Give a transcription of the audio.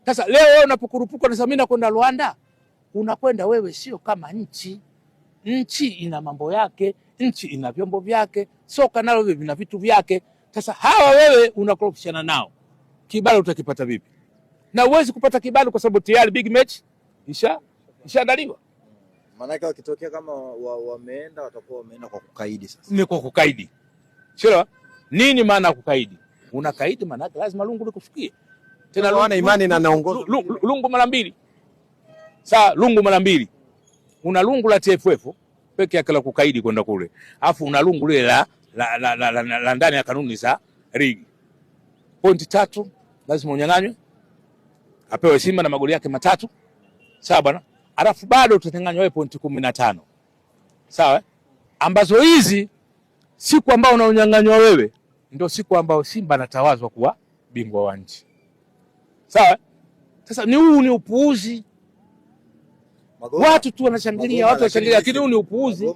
Sasa leo wewe unapokurupuka unasema mimi nakwenda Rwanda, unakwenda wewe sio kama nchi. Nchi ina mambo yake, nchi ina vyombo vyake, soka nalo vina vitu vyake. Sasa hawa wewe unakorofishana nao, kibali utakipata vipi? Na uwezi kupata kibali kwa sababu tayari big match ishaandaliwa. Maana yake wakitokea kama wameenda watakuwa wameenda kwa kukaidi. Sasa ni kwa kukaidi, sio nini maana kukaidi? Unakaidi maana yake lazima lungu likufikie. Tena wana imani na naongoza lungu mara mbili. Sawa, lungu mara mbili. Una lungu la TFF peke yake la kukaidi kwenda kule. Alafu una lungu lile la ndani ya kanuni za ligi. Pointi 3 lazima unyang'anywe. Apewe Simba na magoli yake 3. Sawa bwana? Alafu bado utatanganywa wewe pointi 15. Sawa? Ambazo hizi siku ambao unaonyang'anywa wewe ndio siku ambao Simba anatawazwa kuwa bingwa wa nchi. Sawa? Sasa huu ni upuuzi. Watu tu wanashangilia, watu wanashangilia, lakini huu ni upuuzi.